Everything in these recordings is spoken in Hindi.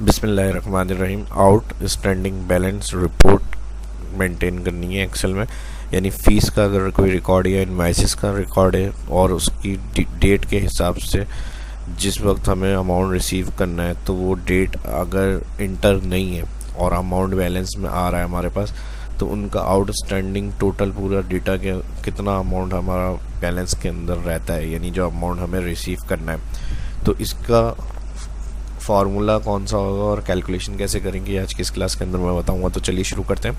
बिस्मिल्लाहिर्रहमानिर्रहीम। आउटस्टैंडिंग बैलेंस रिपोर्ट मेंटेन करनी है एक्सेल में। यानी फ़ीस का अगर कोई रिकॉर्ड या इनवाइसेस का रिकॉर्ड है और उसकी डेट के हिसाब से जिस वक्त हमें अमाउंट रिसीव करना है, तो वो डेट अगर इंटर नहीं है और अमाउंट बैलेंस में आ रहा है हमारे पास, तो उनका आउटस्टैंडिंग टोटल पूरा डेटा के कितना अमाउंट हमारा बैलेंस के अंदर रहता है, यानी जो अमाउंट हमें रिसीव करना है। तो इसका फार्मूला कौन सा होगा और कैलकुलेशन कैसे करेंगे आज की इस क्लास के अंदर मैं बताऊंगा। तो चलिए शुरू करते हैं।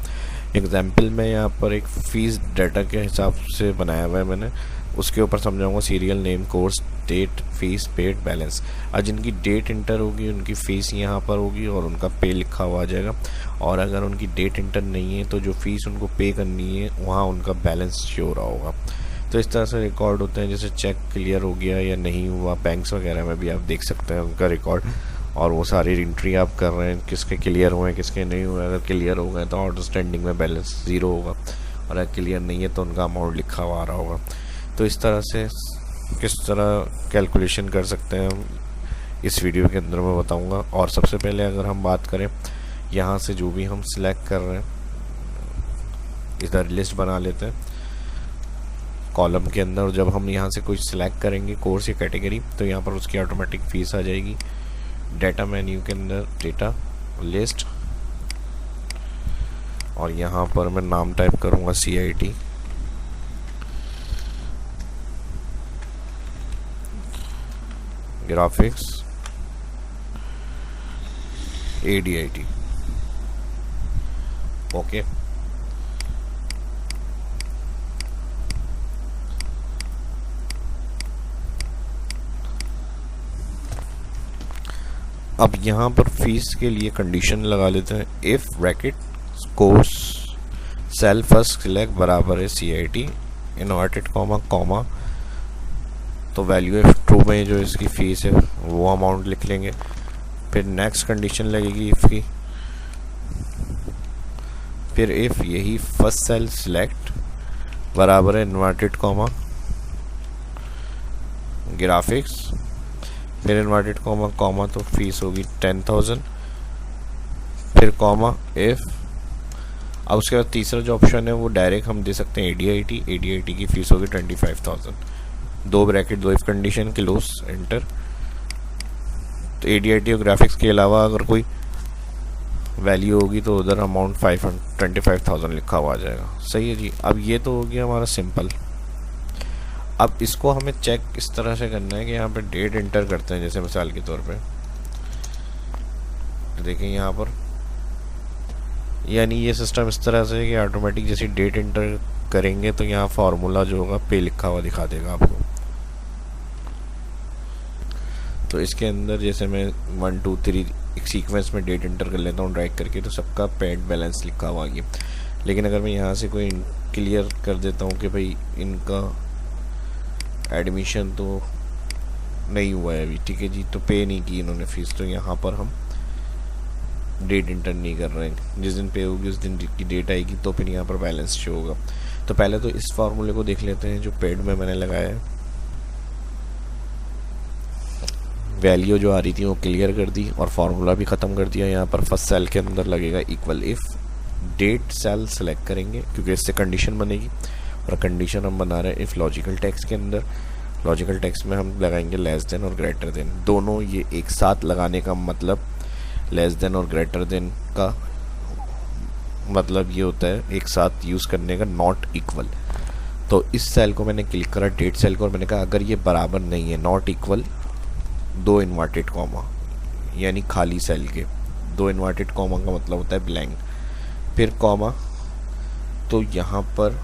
एग्जाम्पल में यहाँ पर एक फ़ीस डाटा के हिसाब से बनाया हुआ है मैंने, उसके ऊपर समझाऊंगा serial name, course, date, fees, paid, balance. आज जिनकी डेट इंटर होगी उनकी फ़ीस यहाँ पर होगी और उनका पे लिखा हुआ आ जाएगा, और अगर उनकी डेट इंटर नहीं है तो जो फ़ीस उनको पे करनी है वहाँ उनका बैलेंस शो रहा होगा। तो इस तरह से रिकॉर्ड होते हैं, जैसे चेक क्लियर हो गया या नहीं हुआ। बैंक्स वगैरह में भी आप देख सकते हैं उनका रिकॉर्ड, और वो सारी एंट्री आप कर रहे हैं, किसके क्लियर हुए हैं किसके नहीं हुए। अगर क्लियर हो गए तो आउटस्टैंडिंग में बैलेंस 0 होगा, और अगर क्लियर नहीं है तो उनका अमाउंट लिखा हुआ आ रहा होगा। तो इस तरह से किस तरह कैलकुलेशन कर सकते हैं हम इस वीडियो के अंदर मैं बताऊंगा। और सबसे पहले अगर हम बात करें यहाँ से जो भी हम सिलेक्ट कर रहे हैं, इधर लिस्ट बना लेते हैं कॉलम के अंदर। जब हम यहाँ से कुछ सिलेक्ट करेंगे कोर्स या कैटेगरी, तो यहाँ पर उसकी ऑटोमेटिक फ़ीस आ जाएगी। डेटा मेन्यू के अंदर डेटा लिस्ट, और यहाँ पर मैं नाम टाइप करूँगा CIT, ग्राफिक्स, ADIT। ओके, अब यहाँ पर फीस के लिए कंडीशन लगा लेते हैं। If bracket course cell first select बराबर है CIT इनवर्टेड कॉमा, तो वैल्यू इफ ट्रू में जो इसकी फ़ीस है वो अमाउंट लिख लेंगे। फिर नेक्स्ट कंडीशन लगेगी इफ़ की, फिर इफ़ यही फर्स्ट सेल सिलेक्ट बराबर है इनवर्टेड कॉमा ग्राफिक्स, फिर इनवर्टेड कॉमा तो फीस होगी 10,000, फिर कॉमा इफ। अब उसके बाद तीसरा जो ऑप्शन है वो डायरेक्ट हम दे सकते हैं ADIT की फ़ीस होगी 25,000। दो ब्रैकेट, दो इफ कंडीशन, क्लोज, एंटर। तो ADIT और ग्राफिक्स के अलावा अगर कोई वैल्यू होगी तो उधर अमाउंट 25,000 लिखा हुआ आ जाएगा। सही है जी। अब ये तो हो गया हमारा सिंपल। अब इसको हमें चेक इस तरह से करना है कि यहाँ पे डेट इंटर करते हैं, जैसे मिसाल के तौर पे तो देखें यहाँ पर, यानी ये सिस्टम इस तरह से है कि ऑटोमेटिक जैसे डेट इंटर करेंगे तो यहाँ फार्मूला जो होगा पे लिखा हुआ दिखा देगा आपको। तो इसके अंदर जैसे मैं 1 2 3 एक सीक्वेंस में डेट इंटर कर लेता हूँ ड्रैग करके, तो सबका पेड बैलेंस लिखा हुआ है। लेकिन अगर मैं यहाँ से कोई क्लियर कर देता हूँ कि भाई इनका एडमिशन तो नहीं हुआ है अभी, ठीक है जी, तो पे नहीं की इन्होंने फ़ीस, तो यहाँ पर हम डेट इंटर नहीं कर रहे हैं। जिस दिन पे होगी उस दिन की डेट आएगी तो फिर यहाँ पर बैलेंस शो होगा। तो पहले तो इस फार्मूले को देख लेते हैं जो पेड में मैंने लगाया है। वैल्यू जो आ रही थी वो क्लियर कर दी और फार्मूला भी ख़त्म कर दिया। यहाँ पर फर्स्ट सेल के अंदर लगेगा equal if date cell select करेंगे क्योंकि इससे कंडीशन बनेगी, और कंडीशन हम बना रहे हैं इफ़ लॉजिकल टेक्स्ट के अंदर। लॉजिकल टेक्स्ट में हम लगाएंगे लेस देन और ग्रेटर देन। दोनों ये एक साथ लगाने का मतलब, लेस देन और ग्रेटर देन का मतलब ये होता है एक साथ यूज़ करने का, नॉट इक्वल। तो इस सेल को मैंने क्लिक करा, डेट सेल को, और मैंने कहा अगर ये बराबर नहीं है, नॉट इक्वल, दो इन्वर्टेड कॉमा, यानी खाली सेल के दो इन्वर्टेड कॉमा का मतलब होता है ब्लैंक, फिर कॉमा। तो यहाँ पर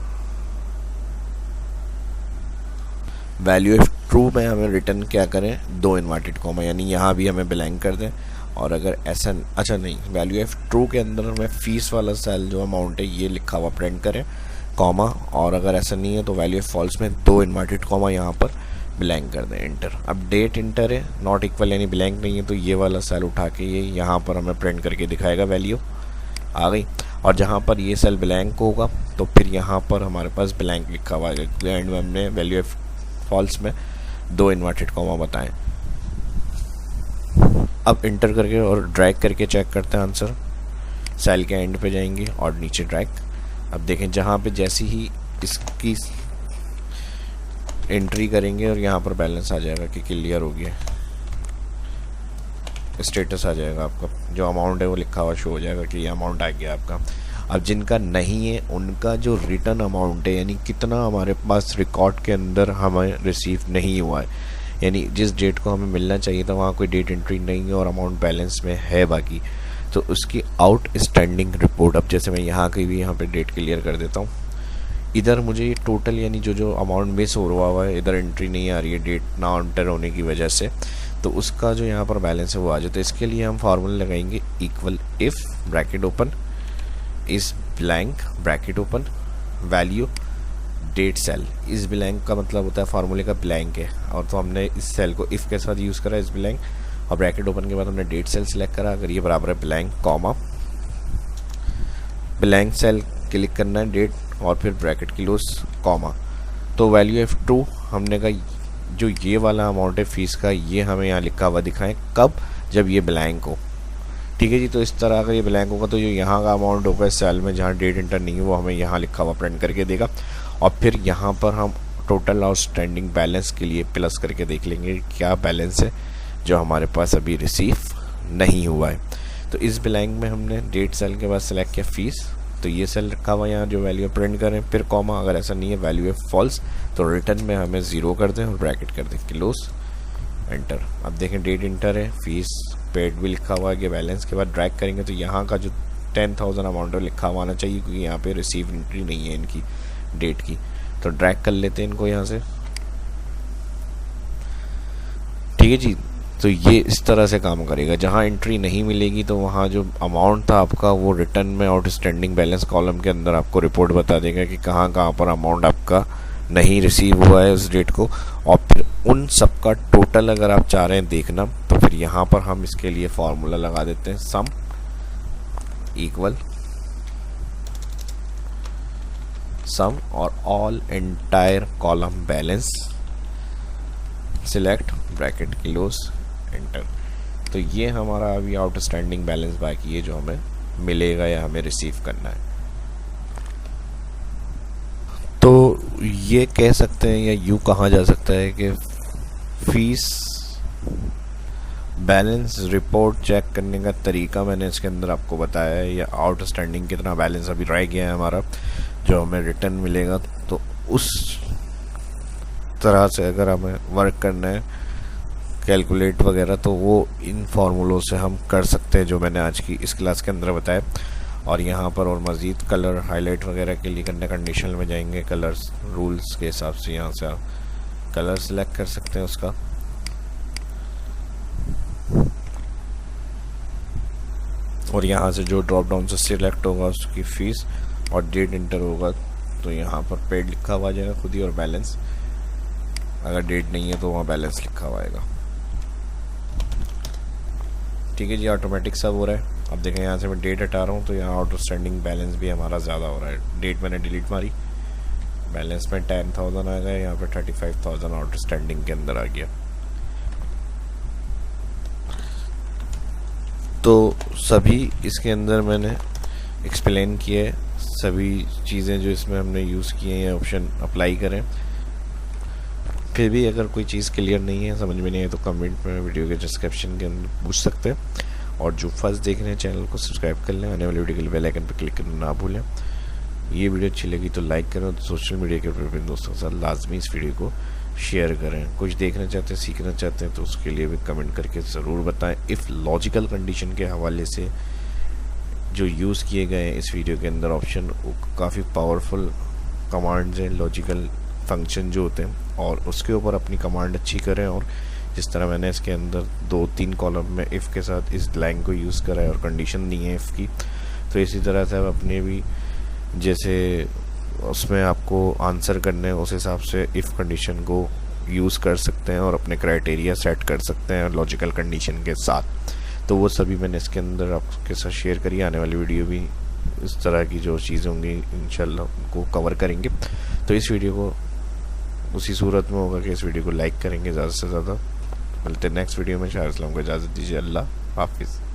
वैल्यू इफ ट्रू में हमें रिटर्न क्या करें, दो इन्वर्टेड कॉमा, यानी यहाँ भी हमें ब्लैंक कर दें। और अगर ऐसा अच्छा नहीं, वैल्यू इफ ट्रू के अंदर हमें फीस वाला सेल जो अमाउंट है ये लिखा हुआ प्रिंट करें, कॉमा। और अगर ऐसा नहीं है तो वैल्यू इफ फॉल्स में दो इन्वर्टेड कॉमा यहाँ पर ब्लैंक कर दें, एंटर। अब डेट इंटर है, नॉट इक्वल यानी ब्लैंक नहीं है, तो ये वाला सेल उठा के ये यहाँ पर हमें प्रिंट करके दिखाएगा, वैल्यू आ गई। और जहाँ पर ये सेल ब्लैंक होगा तो फिर यहाँ पर हमारे पास ब्लैंक लिखा हुआ है। एंड में हमने वैल्यू इफ फॉल्स में दो इन्वर्टेड कॉमा बताएं। अब इंटर करके और ड्रैग करके चेक करते हैं आंसर। सेल के एंड पे जाएंगे और नीचे ड्रैग। अब देखें जहाँ पे जैसी ही इसकी एंट्री करेंगे और यहाँ पर बैलेंस आ जाएगा कि क्लियर हो गया, स्टेटस आ जाएगा, आपका जो अमाउंट है वो लिखा हुआ शो हो जाएगा कि ये अमाउंट आ गया आपका। अब जिनका नहीं है उनका जो रिटर्न अमाउंट है, यानी कितना हमारे पास रिकॉर्ड के अंदर हमें रिसीव नहीं हुआ है, यानी जिस डेट को हमें मिलना चाहिए था वहाँ कोई डेट एंट्री नहीं है और अमाउंट बैलेंस में है बाकी, तो उसकी आउटस्टैंडिंग रिपोर्ट। अब जैसे मैं यहाँ की भी यहाँ पे डेट क्लियर कर देता हूँ, इधर मुझे ये टोटल यानी जो अमाउंट मिस हो रहा हुआ है, इधर एंट्री नहीं आ रही है डेट ना एंटर होने की वजह से, तो उसका जो यहाँ पर बैलेंस है वो आ जाए। तो इसके लिए हम फार्मूला लगाएंगे इक्वल इफ ब्रैकेट ओपन इस blank bracket open value date cell. इस ब्लैंक का मतलब होता है फार्मूले का ब्लैंक है, और तो हमने इस सेल को इफ के साथ यूज़ करा इस ब्लैंक, और ब्रैकेट ओपन के बाद हमने डेट सेल सिलेक्ट करा। अगर ये बराबर है blank comma blank cell click करना है डेट और फिर ब्रैकेट क्लोज कॉमा, तो वैल्यू F2 हमने कहा जो ये वाला अमाउंट है फीस का ये हमें यहाँ लिखा हुआ दिखाएं, कब, जब ये ब्लैंक हो। ठीक है जी, तो इस तरह अगर ये ब्लैंक होगा तो जो यहाँ का अमाउंट होगा इस सेल में जहाँ डेट इंटर नहीं है वो हमें यहाँ लिखा हुआ प्रिंट करके देगा, और फिर यहाँ पर हम टोटल आउटस्टैंडिंग बैलेंस के लिए प्लस करके देख लेंगे क्या बैलेंस है जो हमारे पास अभी रिसीव नहीं हुआ है। तो इस ब्लैंक में हमने डेट सेल के बाद सेलेक्ट किया फीस, तो ये सेल रखा हुआ यहाँ जो वैल्यू प्रिंट करें, फिर कॉमा, अगर ऐसा नहीं है वैल्यू है फॉल्स तो रिटर्न में हमें 0 कर दें और ब्रैकेट कर दें क्लोज एंटर। अब देखें डेट इंटर है, फीस पेड भी लिखा हुआ है, बैलेंस के बाद ड्रैग करेंगे तो यहाँ का जो 10,000 अमाउंट है लिखा हुआ आना चाहिए, क्योंकि यहाँ पे रिसीव एंट्री नहीं है इनकी डेट की। तो ड्रैग कर लेते हैं इनको यहाँ से। ठीक है जी, तो ये इस तरह से काम करेगा। जहाँ एंट्री नहीं मिलेगी तो वहाँ जो अमाउंट था आपका वो रिटर्न में आउटस्टैंडिंग बैलेंस कॉलम के अंदर आपको रिपोर्ट बता देगा कि कहाँ कहाँ पर अमाउंट आपका नहीं रिसीव हुआ है उस डेट को, और फिर उन सब का टोटल अगर आप चाह रहे हैं देखना तो फिर यहाँ पर हम इसके लिए फॉर्मूला लगा देते हैं सम इक्वल सम और all entire column balance select bracket close enter. तो ये हमारा अभी आउटस्टैंडिंग बैलेंस बाकी है जो हमें मिलेगा या हमें रिसीव करना है। तो ये कह सकते हैं या यूँ कहा जा सकता है कि फीस बैलेंस रिपोर्ट चेक करने का तरीका मैंने इसके अंदर आपको बताया है, या आउटस्टैंडिंग कितना बैलेंस अभी रह गया है हमारा जो हमें रिटर्न मिलेगा। तो उस तरह से अगर हमें वर्क करना है कैलकुलेट वगैरह तो वो इन फार्मूलों से हम कर सकते हैं जो मैंने आज की इस क्लास के अंदर बताया। और यहाँ पर और मज़ीद कलर हाईलाइट वगैरह के लिए करने कंडीशन में जाएंगे, कलर्स रूल्स के हिसाब से यहाँ से आप कलर सेलेक्ट कर सकते हैं उसका, और यहाँ से जो ड्रॉप डाउन से सिलेक्ट होगा उसकी फ़ीस और डेट इंटर होगा तो यहाँ पर पेड लिखा हुआ जाएगा खुद ही, और बैलेंस अगर डेट नहीं है तो वहाँ बैलेंस लिखा हुआ आएगा। ठीक है जी, ऑटोमेटिक सब हो रहा है। अब देखें यहाँ से मैं डेट हटा रहा हूँ तो यहाँ आउटस्टैंडिंग बैलेंस भी हमारा ज़्यादा हो रहा है। डेट मैंने डिलीट मारी, बैलेंस में 10,000 आ गया, यहाँ पे 35,000 आउटस्टैंडिंग के अंदर आ गया। तो सभी इसके अंदर मैंने एक्सप्लेन किए, सभी चीज़ें जो इसमें हमने यूज़ किए हैं ऑप्शन अप्लाई करें। फिर भी अगर कोई चीज़ क्लियर नहीं है, समझ में नहीं है तो कमेंट में वीडियो के डिस्क्रिप्शन के अंदर पूछ सकते हैं। और जो फर्स्ट देख रहे हैं चैनल को सब्सक्राइब कर लें, आने वाली वीडियो के लिए बेल आइकन पर क्लिक करना ना भूलें। ये वीडियो अच्छी लगी तो लाइक करें, और सोशल मीडिया के विभिन्न दोस्तों के साथ लाजमी इस वीडियो को शेयर करें। कुछ देखना चाहते हैं, सीखना चाहते हैं तो उसके लिए भी कमेंट करके ज़रूर बताएं। इफ़ लॉजिकल कंडीशन के हवाले से जो यूज़ किए गए हैं इस वीडियो के अंदर ऑप्शन, वो काफ़ी पावरफुल कमांड्स हैं, लॉजिकल फंक्शन जो होते हैं, और उसके ऊपर अपनी कमांड अच्छी करें। और जिस तरह मैंने इसके अंदर 2-3 कॉलम में इफ़ के साथ इस लाइन को यूज़ करा है और कंडीशन नहीं है इफ़ की, तो इसी तरह से आप अपने भी जैसे उसमें आपको आंसर करने हैं उस हिसाब से इफ़ कंडीशन को यूज़ कर सकते हैं और अपने क्राइटेरिया सेट कर सकते हैं लॉजिकल कंडीशन के साथ। तो वो सभी मैंने इसके अंदर आपके साथ शेयर करी। आने वाली वीडियो भी इस तरह की जो चीज़ें होंगी इंशाल्लाह उनको कवर करेंगे। तो इस वीडियो को उसी सूरत में होगा कि इस वीडियो को लाइक करेंगे ज़्यादा से ज़्यादा, मिलते हैं नेक्स्ट वीडियो में। शायर इस्लाम को इजाज़त दीजिए। अल्लाह हाफिज़।